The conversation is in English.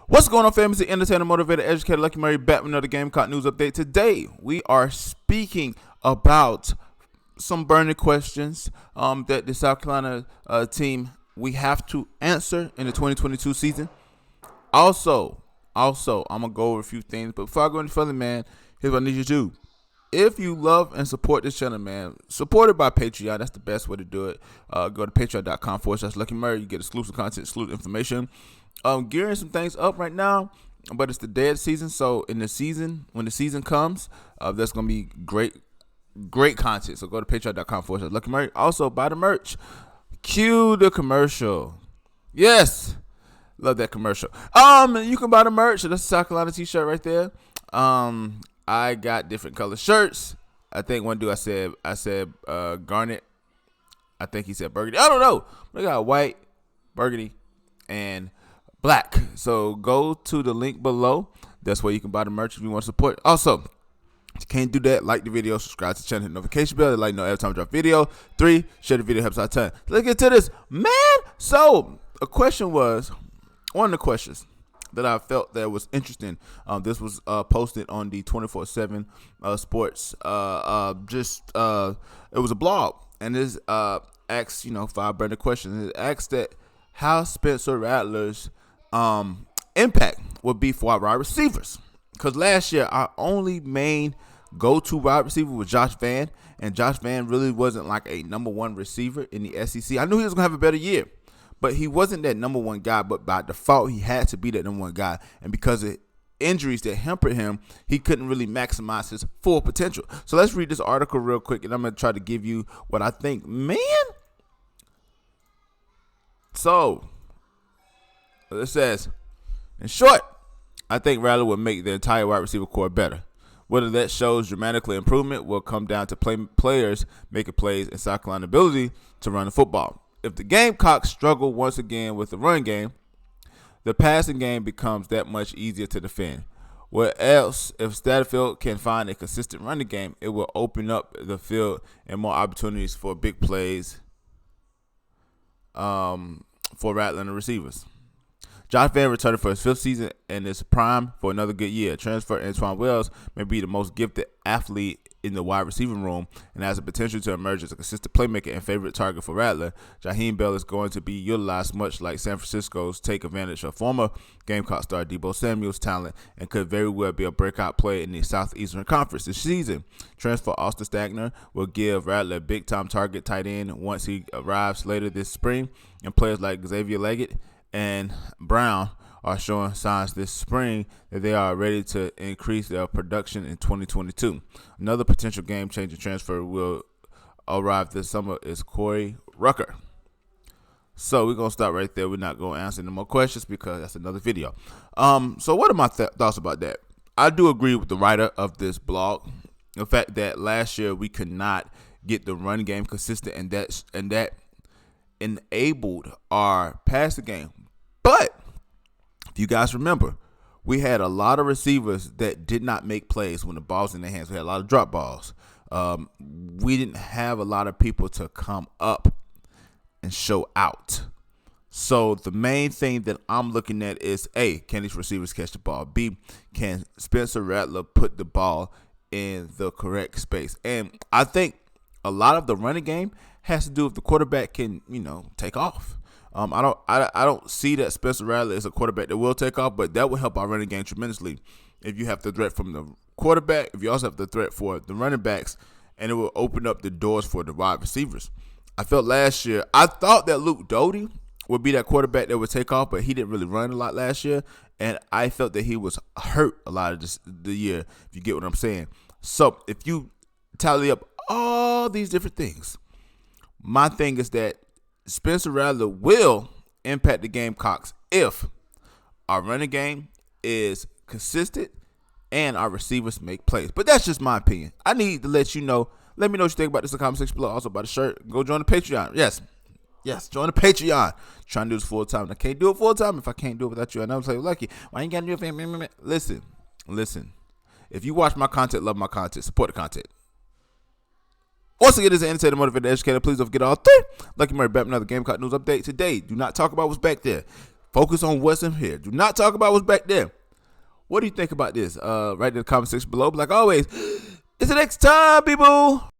What's going on, family? It's the entertainer, motivator, educator, Lucky Murray, back with another Gamecock news update. Today, we are speaking about some burning questions that the South Carolina team we have to answer in the 2022 season. Also, I'm gonna go over a few things, but before I go any further, man, here's what I need you to do. If you love and support this channel, man, support it by Patreon. That's the best way to do it. Go to patreon.com/Lucky Murray. You get exclusive content, exclusive information. Gearing some things up right now, but it's the dead season. So in the season, when the season comes, there's gonna be great content. So go to patreon.com/Lucky Murray. Also buy the merch. Cue the commercial. Yes, love that commercial. You can buy the merch. That's a South Carolina t-shirt right there. I got different color shirts. I think one dude I said garnet. I think he said burgundy. I don't know. We got white, burgundy, and black. So go to the link below. That's where you can buy the merch if you want to support. Also, if you can't do that, like the video, subscribe to the channel, hit the notification bell, let you know every time I drop a video. 3, share the video, helps out a ton. Let's get to this, man. So one of the questions that I felt that was interesting. This was posted on the 24/7 Sports. It was a blog, and this asks 5 burning questions. It asks that how Spencer Rattler's impact would be for our wide receivers. Because last year our only main go-to wide receiver was Josh Vann, and Josh Vann really wasn't like a number one receiver in the SEC. I knew he was gonna have a better year, but he wasn't that number one guy. But by default, he had to be that number one guy. And because of injuries that hampered him, he couldn't really maximize his full potential. So let's read this article real quick, and I'm going to try to give you what I think. Man! So, it says, in short, I think Rattler will make the entire wide receiver core better. Whether that shows dramatically improvement will come down to players making plays and South Carolina's ability to run the football. If the Gamecocks struggle once again with the run game, the passing game becomes that much easier to defend. What else? If Satterfield can find a consistent running game, it will open up the field and more opportunities for big plays for Rattler and the receivers. Josh Vann returned for his 5th season and is primed for another good year. Transfer Antoine Wells may be the most gifted athlete in the wide receiving room and has the potential to emerge as a consistent playmaker and favorite target for Rattler. Jaheim Bell is going to be utilized much like San Francisco's take advantage of former Gamecock star Deebo Samuel's talent and could very well be a breakout player in the Southeastern Conference this season. Transfer Austin Stagner will give Rattler a big-time target tight end once he arrives later this spring, and players like Xavier Leggett and Brown are showing signs this spring that they are ready to increase their production in 2022. Another potential game-changing transfer will arrive this summer is Corey Rucker. So we're going to stop right there. We're not going to answer any more questions because that's another video. So what are my thoughts about that? I do agree with the writer of this blog. The fact that last year we could not get the run game consistent, and that enabled our passing game. But if you guys remember, we had a lot of receivers that did not make plays when the ball's in their hands. We had a lot of drop balls. We didn't have a lot of people to come up and show out. So the main thing that I'm looking at is, A, can these receivers catch the ball? B, can Spencer Rattler put the ball in the correct space? And I think a lot of the running game has to do with the quarterback can, take off. I don't see that Spencer Rattler is a quarterback that will take off, but that will help our running game tremendously. If you have the threat from the quarterback, if you also have the threat for the running backs, and it will open up the doors for the wide receivers. I thought that Luke Doty would be that quarterback that would take off, but he didn't really run a lot last year, and I felt that he was hurt a lot of the year, if you get what I'm saying. So if you tally up all these different things, my thing is that Spencer Rattler will impact the Gamecocks if our running game is consistent and our receivers make plays. But that's just my opinion. I need to let you know. Let me know what you think about this in the comment section below. Also about the shirt. Go join the Patreon. Yes, join the Patreon. Trying to do this full time. I can't do it full time if I can't do it without you. And I'm like, Lucky, why you gotta do it? Listen. If you watch my content, love my content, support the content. Once again, this is an entertainer, motivated, educator. Please don't forget all 3. Lucky Murray back with another Gamecock news update today. Do not talk about what's back there. Focus on what's in here. Do not talk about what's back there. What do you think about this? Write in the comment section below. But like always, it's the next time, people.